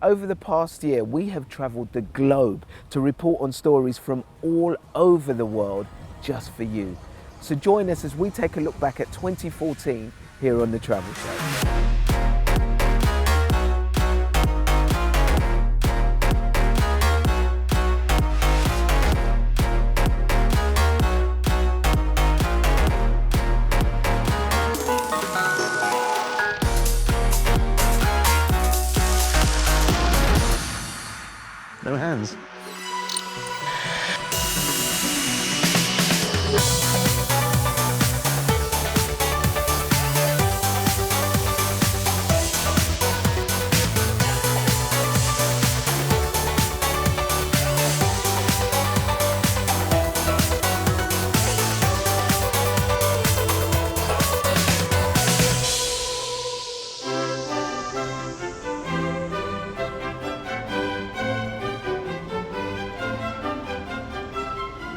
Over the past year, we have travelled the globe to report on stories from all over the world just for you. So join us as we take a look back at 2014 here on The Travel Show. No hands.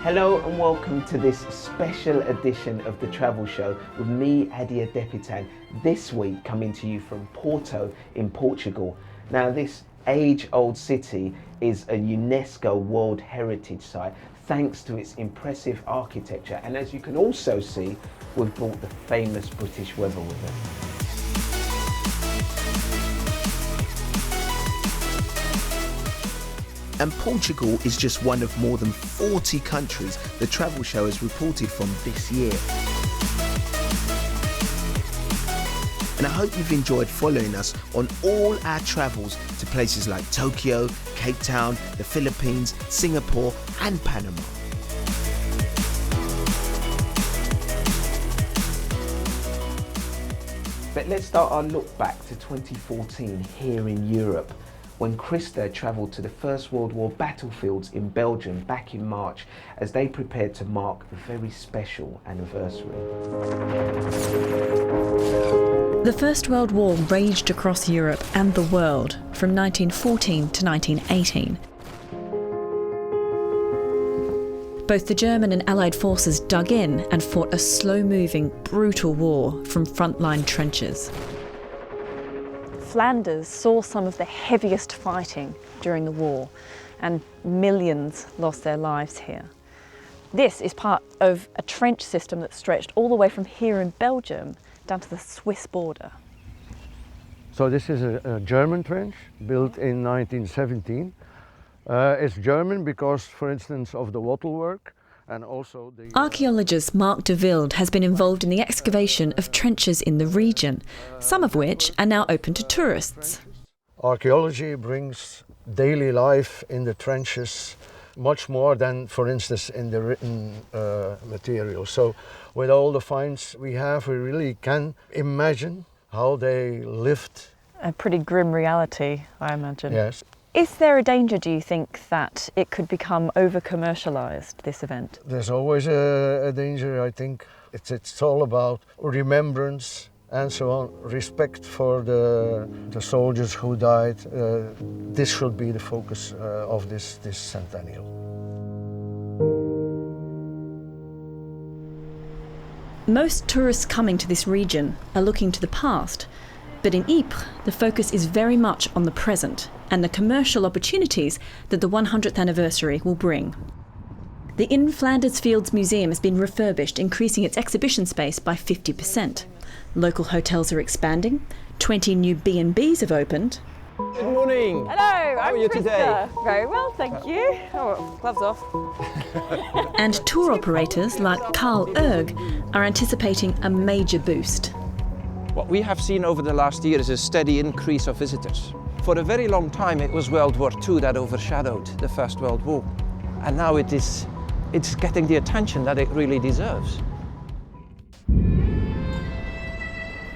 Hello and welcome to this special edition of The Travel Show with me, Adia Depitan, this week coming to you from Porto in Portugal. Now this age-old city is a UNESCO World Heritage Site thanks to its impressive architecture, and as you can also see, we've brought the famous British weather with us. And Portugal is just one of more than 40 countries The Travel Show has reported from this year. And I hope you've enjoyed following us on all our travels to places like Tokyo, Cape Town, the Philippines, Singapore and Panama. But let's start our look back to 2014 here in Europe, when Krista travelled to the First World War battlefields in Belgium back in March as they prepared to mark a very special anniversary. The First World War raged across Europe and the world from 1914 to 1918. Both the German and Allied forces dug in and fought a slow-moving, brutal war from frontline trenches. Flanders saw some of the heaviest fighting during the war, and millions lost their lives here. This is part of a trench system that stretched all the way from here in Belgium down to the Swiss border. So this is a German trench built in 1917. It's German because, for instance, of the wattle work. And also the Archaeologist Mark de Wilde has been involved in the excavation of trenches in the region, some of which are now open to tourists. Archaeology brings daily life in the trenches much more than, for instance, in the written material. So with all the finds we have, we really can imagine how they lived. A pretty grim reality, I imagine. Yes. Is there a danger, do you think, that it could become over-commercialised, this event? There's always a danger, I think. It's all about remembrance and so on, respect for the soldiers who died. This should be the focus of this centennial. Most tourists coming to this region are looking to the past, but in Ypres, the focus is very much on the present and the commercial opportunities that the 100th anniversary will bring. The In Flanders Fields Museum has been refurbished, increasing its exhibition space by 50%. Local hotels are expanding, 20 new B&Bs have opened. Good morning. Hello, How are you today? Very well, thank you. Oh, gloves off. And tour operators like Carl Erg are anticipating a major boost. What we have seen over the last year is a steady increase of visitors. For a very long time it was World War II that overshadowed the First World War. And now it's getting the attention that it really deserves.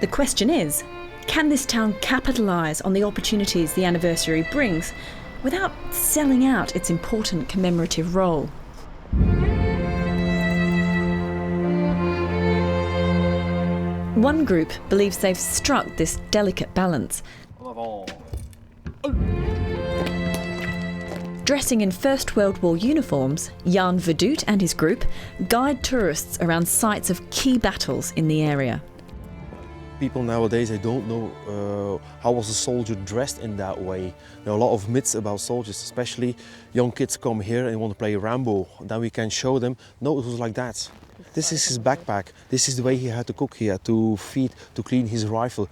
The question is, can this town capitalise on the opportunities the anniversary brings without selling out its important commemorative role? One group believes they've struck this delicate balance. Dressing in First World War uniforms, Jan Verdoet and his group guide tourists around sites of key battles in the area. people nowadays, they don't know how was a soldier dressed in that way. There are a lot of myths about soldiers, especially young kids come here and want to play Rambo. Then we can show them, no, it was like that. This is his backpack. This is the way he had to cook. He had to feed, to clean his rifle.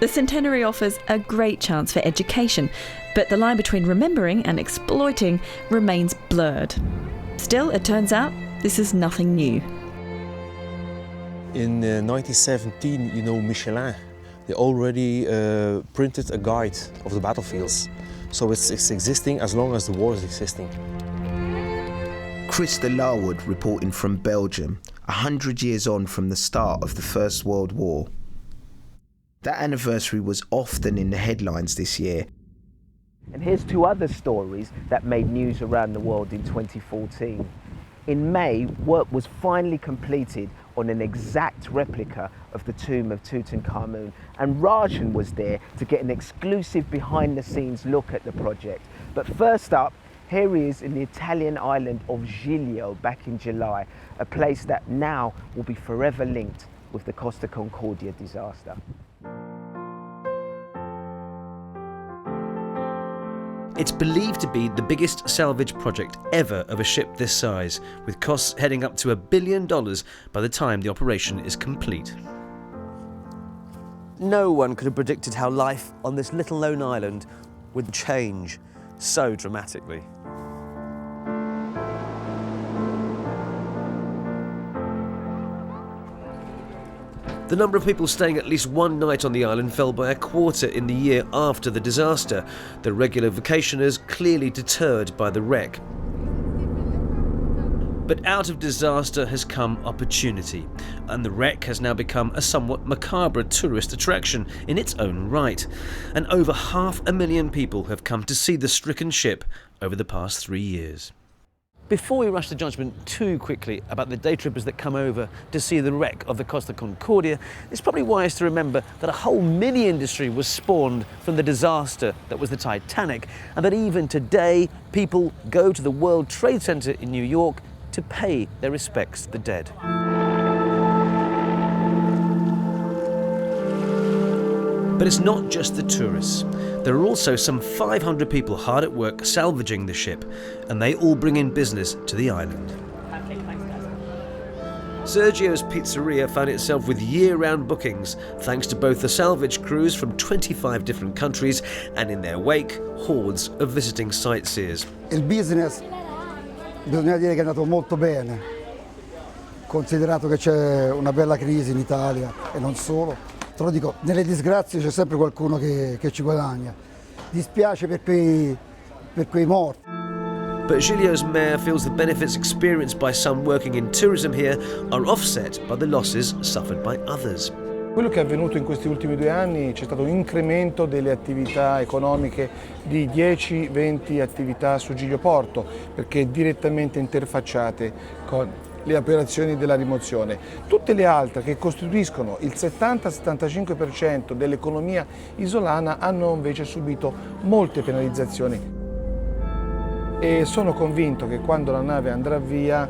The centenary offers a great chance for education, but the line between remembering and exploiting remains blurred. Still, it turns out this is nothing new. In 1917, you know, Michelin, they already printed a guide of the battlefields. So it's existing as long as the war is existing. Chris de Larwood reporting from Belgium, 100 years on from the start of the First World War. That anniversary was often in the headlines this year. And here's two other stories that made news around the world in 2014. In May, work was finally completed on an exact replica of the tomb of Tutankhamun, and Rajan was there to get an exclusive behind-the-scenes look at the project. But first up, here he is in the Italian island of Giglio back in July, a place that now will be forever linked with the Costa Concordia disaster. It's believed to be the biggest salvage project ever of a ship this size, with costs heading up to $1 billion by the time the operation is complete. No one could have predicted how life on this little lone island would change so dramatically. The number of people staying at least one night on the island fell by a quarter in the year after the disaster, the regular vacationers clearly deterred by the wreck. But out of disaster has come opportunity, and the wreck has now become a somewhat macabre tourist attraction in its own right. And over 500,000 people have come to see the stricken ship over the past 3 years. Before we rush to judgment too quickly about the day trippers that come over to see the wreck of the Costa Concordia, it's probably wise to remember that a whole mini-industry was spawned from the disaster that was the Titanic, and that even today people go to the World Trade Center in New York to pay their respects to the dead. But it's not just the tourists. There are also some 500 people hard at work salvaging the ship, and they all bring in business to the island. Sergio's Pizzeria found itself with year-round bookings, thanks to both the salvage crews from 25 different countries and, in their wake, hordes of visiting sightseers. Il business, bisogna dire che è andato molto bene, considerato che c'è una bella crisi in Italia e non solo. Te lo dico, nelle disgrazie c'è sempre qualcuno che ci guadagna. Dispiace per quei morti. But Giglio's mayor feels the benefits experienced by some working in tourism here are offset by the losses suffered by others. Quello che è avvenuto in questi ultimi 2 anni, c'è stato un incremento delle attività economiche di 10-20 attività su Giglio Porto, perché direttamente interfacciate con le operazioni della rimozione. Tutte le altre, che costituiscono il 70-75% dell'economia isolana, hanno invece subito molte penalizzazioni. E sono convinto che quando la nave andrà via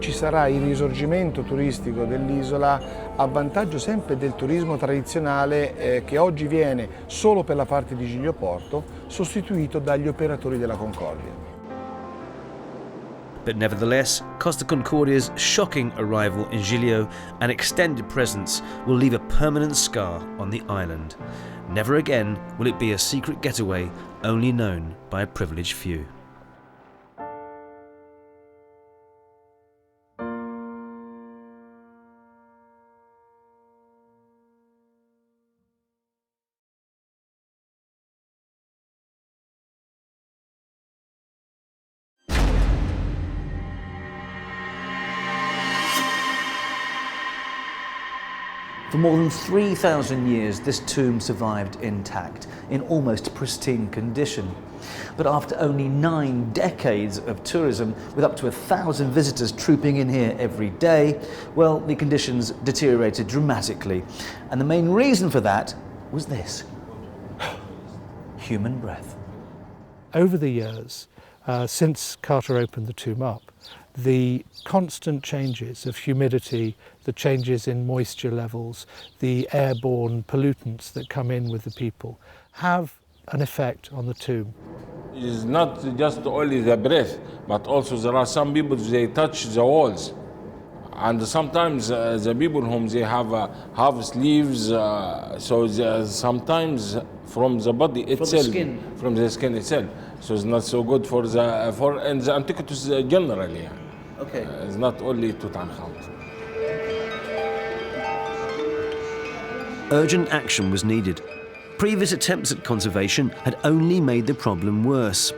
ci sarà il risorgimento turistico dell'isola a vantaggio sempre del turismo tradizionale che oggi viene solo per la parte di Giglio Porto, sostituito dagli operatori della Concordia. But nevertheless, Costa Concordia's shocking arrival in Giglio and extended presence will leave a permanent scar on the island. Never again will it be a secret getaway only known by a privileged few. For more than 3,000 years, this tomb survived intact, in almost pristine condition. But after only 9 decades of tourism, with up to 1,000 visitors trooping in here every day, well, the conditions deteriorated dramatically. And the main reason for that was this: human breath. Over the years, since Carter opened the tomb up, the constant changes of humidity, the changes in moisture levels, the airborne pollutants that come in with the people have an effect on the tomb. It's not just only the breath, but also there are some people, they touch the walls. And sometimes the people whom they have sleeves, so sometimes from the body itself, from the skin itself. So it's not so good for and the antiquities generally. Okay. It's not only Tutankhamun. Urgent action was needed. Previous attempts at conservation had only made the problem worse,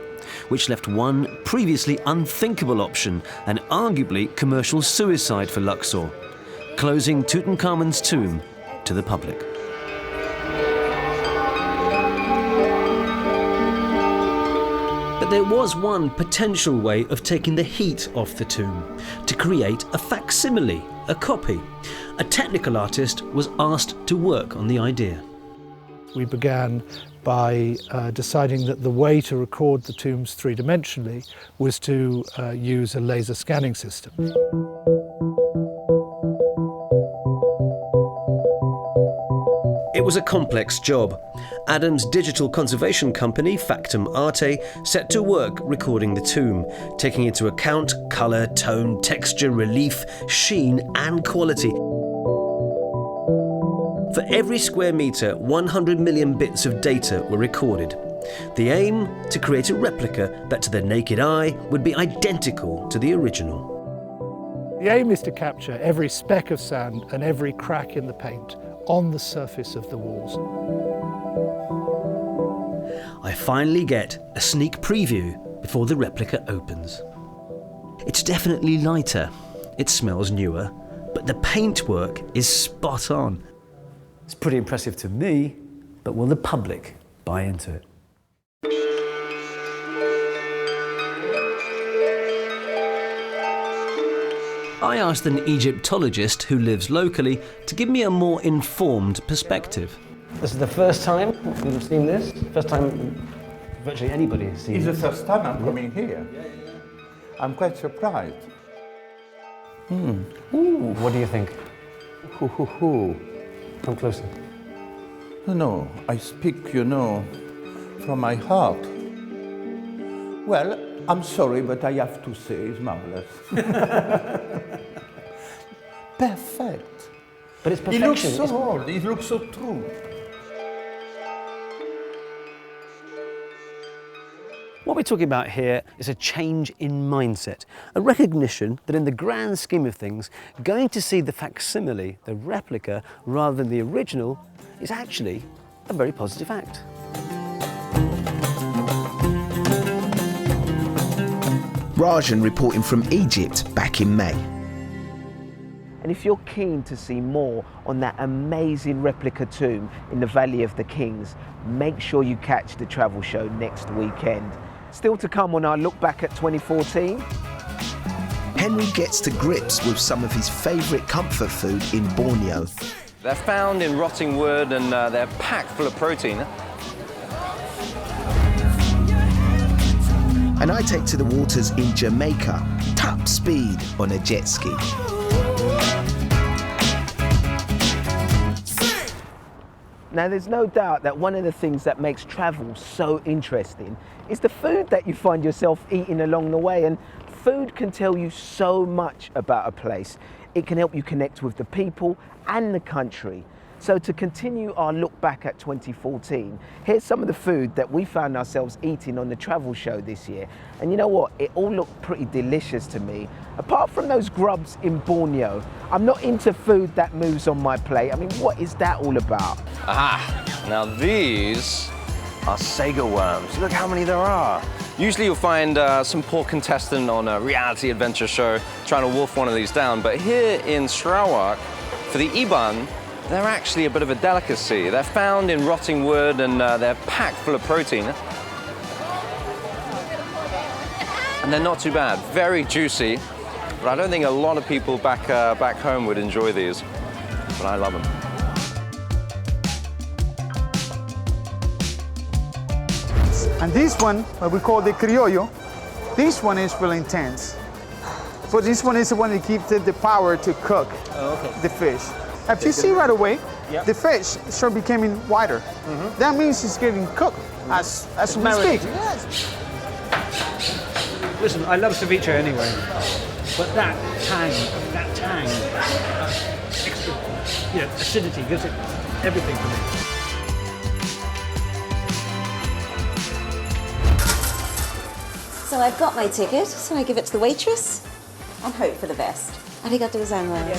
which left one previously unthinkable option, and arguably commercial suicide for Luxor: closing Tutankhamun's tomb to the public. But there was one potential way of taking the heat off the tomb: to create a facsimile, a copy. A technical artist was asked to work on the idea. We began by deciding that the way to record the tombs three-dimensionally was to use a laser scanning system. It was a complex job. Adam's digital conservation company, Factum Arte, set to work recording the tomb, taking into account colour, tone, texture, relief, sheen and quality. For every square metre, 100 million bits of data were recorded. The aim? To create a replica that to the naked eye would be identical to the original. The aim is to capture every speck of sand and every crack in the paint on the surface of the walls. I finally get a sneak preview before the replica opens. It's definitely lighter, it smells newer, but the paintwork is spot on. It's pretty impressive to me, but will the public buy into it? I asked an Egyptologist who lives locally to give me a more informed perspective. This is the first time we've seen this? First time virtually anybody has seen It's this? the first time I'm coming here. I'm quite surprised. Ooh, what do you think? Come closer. No, I speak, from my heart. Well, I'm sorry, but I have to say it's marvelous. Perfect. But it's perfection. It looks so old, it looks so true. What we're talking about here is a change in mindset, a recognition that in the grand scheme of things, going to see the facsimile, the replica, rather than the original, is actually a very positive act. Rajan reporting from Egypt back in May. And if you're keen to see more on that amazing replica tomb in the Valley of the Kings, make sure you catch the travel show next weekend. Still to come on our look back at 2014. Henry gets to grips with some of his favourite comfort food in Borneo. They're found in rotting wood and they're packed full of protein. And I take to the waters in Jamaica, top speed on a jet ski. Now, there's no doubt that one of the things that makes travel so interesting is the food that you find yourself eating along the way. And food can tell you so much about a place. It can help you connect with the people and the country. So to continue our look back at 2014, here's some of the food that we found ourselves eating on the travel show this year. And you know what? It all looked pretty delicious to me. Apart from those grubs in Borneo, I'm not into food that moves on my plate. I mean, what is that all about? Aha! Now these are Sega worms. Look how many there are. Usually you'll find some poor contestant on a reality adventure show trying to wolf one of these down. But here in Sarawak, for the Iban, they're actually a bit of a delicacy. They're found in rotting wood and they're packed full of protein. And they're not too bad, very juicy. But I don't think a lot of people back home would enjoy these. But I love them. And this one, what we call the criollo, this one is really intense. But this one is the one that gives the power to cook the fish. If you see right away, the fish start becoming whiter. That means it's getting cooked as we speak. Listen, I love ceviche anyway, but that tang, extra acidity gives it everything for me. So I've got my ticket, so I give it to the waitress and hope for the best. Arigatou gozaimasu.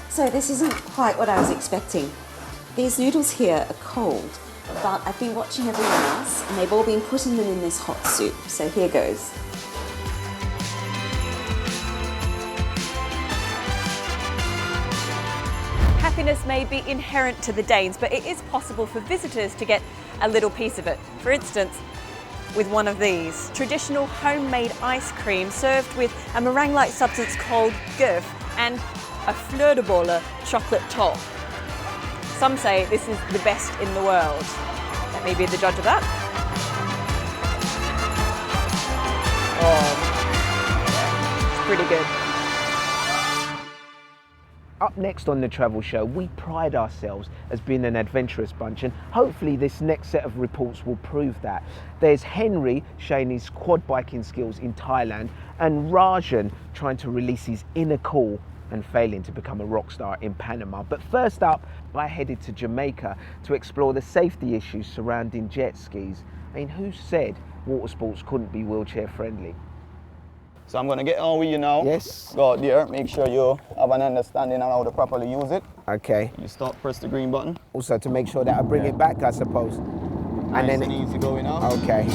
So this isn't quite what I was expecting. These noodles here are cold, but I've been watching everyone else and they've all been putting them in this hot soup. So here goes. Happiness may be inherent to the Danes, but it is possible for visitors to get a little piece of it. For instance, with one of these. Traditional homemade ice cream served with a meringue-like substance called gurf and a fleur de bolle chocolate top. Some say this is the best in the world. Let me be the judge of that. It's pretty good. Up next on the Travel Show, we pride ourselves as being an adventurous bunch, and hopefully this next set of reports will prove that. There's Henry showing his quad biking skills in Thailand, and Rajan trying to release his inner cool and failing to become a rock star in Panama. But first up, I headed to Jamaica to explore the safety issues surrounding jet skis. I mean, who said water sports couldn't be wheelchair friendly? So I'm going to get on with you now. Yes. Go out there, make sure you have an understanding on how to properly use it. Okay. You start, press the green button. Also to make sure that I bring it back, I suppose. Nice and then easy going now. Okay.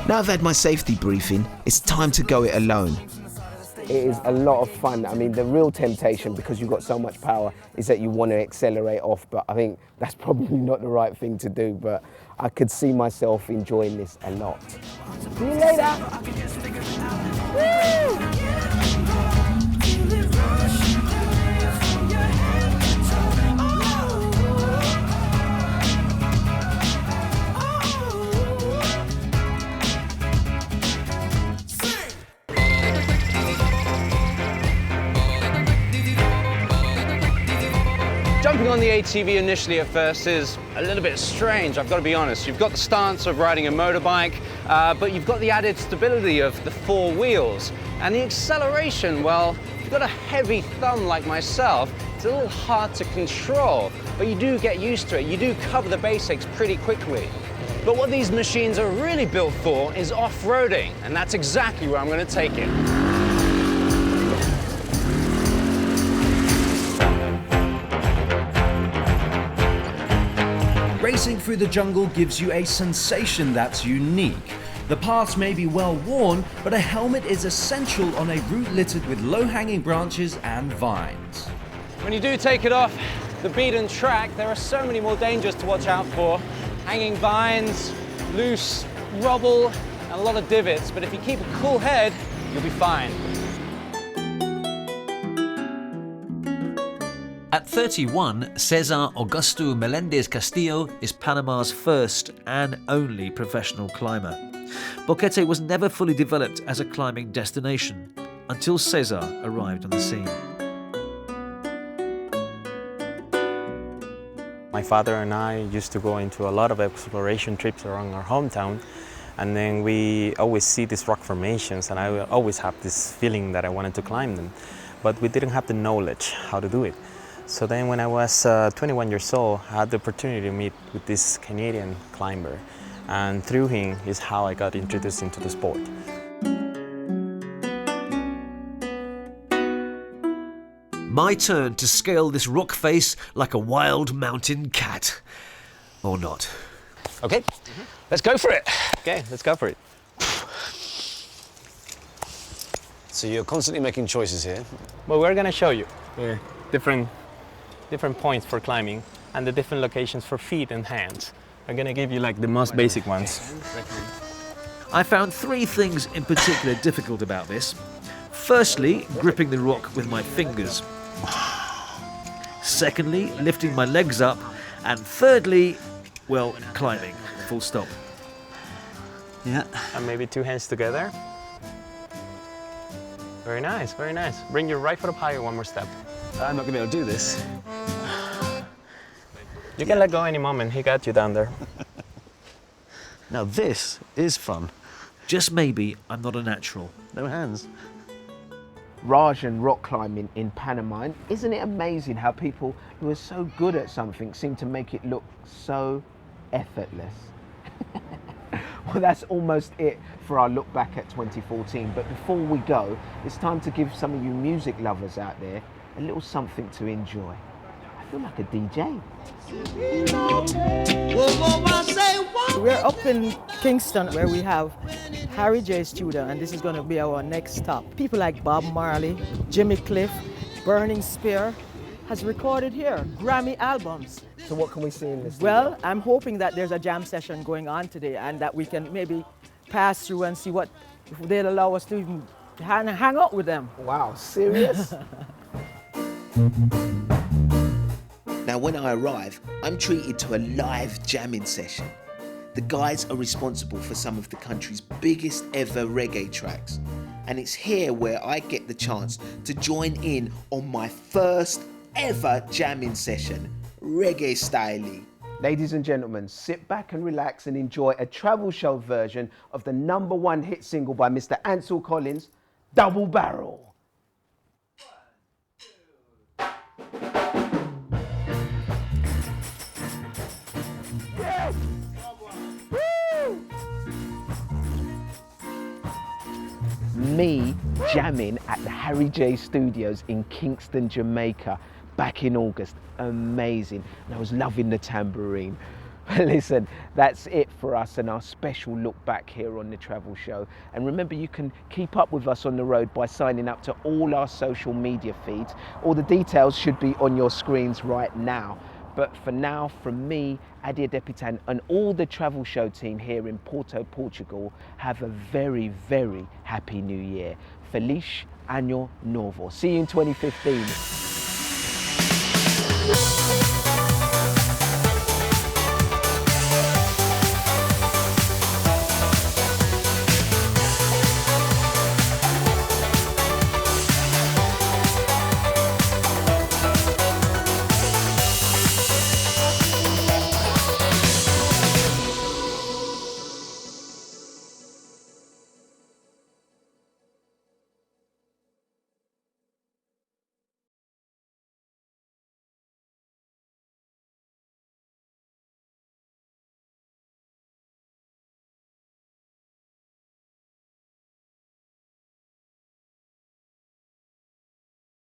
Now I've had my safety briefing, it's time to go it alone. It is a lot of fun. I mean, the real temptation, because you've got so much power, is that you want to accelerate off, but I think that's probably not the right thing to do, but I could see myself enjoying this a lot. See you later! Woo! Jumping on the ATV initially at first is a little bit strange, I've got to be honest. You've got the stance of riding a motorbike, but you've got the added stability of the four wheels. And the acceleration, well, if you've got a heavy thumb like myself, it's a little hard to control, but you do get used to it. You do cover the basics pretty quickly. But what these machines are really built for is off-roading, and that's exactly where I'm going to take it. Racing through the jungle gives you a sensation that's unique. The paths may be well worn, but a helmet is essential on a route littered with low-hanging branches and vines. When you do take it off the beaten track, there are so many more dangers to watch out for. Hanging vines, loose rubble, and a lot of divots. But if you keep a cool head, you'll be fine. At 31, Cesar Augusto Melendez Castillo is Panama's first and only professional climber. Boquete was never fully developed as a climbing destination until Cesar arrived on the scene. My father and I used to go into a lot of exploration trips around our hometown, and then we always see these rock formations, and I always have this feeling that I wanted to climb them, but we didn't have the knowledge how to do it. So then when I was 21 years old, I had the opportunity to meet with this Canadian climber, and through him is how I got introduced into the sport. My turn to scale this rock face like a wild mountain cat. Or not. Okay, let's go for it. Okay, let's go for it. So you're constantly making choices here? Well, we're gonna show you different points for climbing. and the different locations for feet and hands. I'm gonna give you like the most basic ones. I found 3 things in particular difficult about this. Firstly, gripping the rock with my fingers. Secondly, lifting my legs up. And thirdly, well, climbing, full stop. Yeah. And maybe 2 hands together. Very nice, very nice. Bring your right foot up higher, 1 more step. I'm not gonna be able to do this. You can let go any moment, he got you down there. Now this is fun. Just maybe I'm not a natural. No hands. Rajan rock climbing in Panama. Isn't it amazing how people who are so good at something seem to make it look so effortless? Well, that's almost it for our look back at 2014. But before we go, it's time to give some of you music lovers out there a little something to enjoy. I feel like a DJ. We're up in Kingston where we have Harry J Studio, and this is going to be our next stop. People like Bob Marley, Jimmy Cliff, Burning Spear has recorded here, Grammy albums. So what can we see in this? Well, I'm hoping that there's a jam session going on today and that we can maybe pass through and see what, if they'll allow us to even hang out with them. Wow, serious? Now when I arrive, I'm treated to a live jamming session. The guys are responsible for some of the country's biggest ever reggae tracks. And it's here where I get the chance to join in on my first ever jamming session, reggae style. Ladies and gentlemen, sit back and relax and enjoy a travel show version of the #1 hit single by Mr. Ansel Collins, Double Barrel. Me jamming at the Harry J Studios in Kingston, Jamaica back in August. Amazing. And I was loving the tambourine. Listen, that's it for us and our special look back here on The Travel Show. And remember, you can keep up with us on the road by signing up to all our social media feeds. All the details should be on your screens right now. But for now, from me, Adia Depitan, and all the Travel Show team here in Porto, Portugal, have a very, very happy new year. Feliz Año Novo. See you in 2015.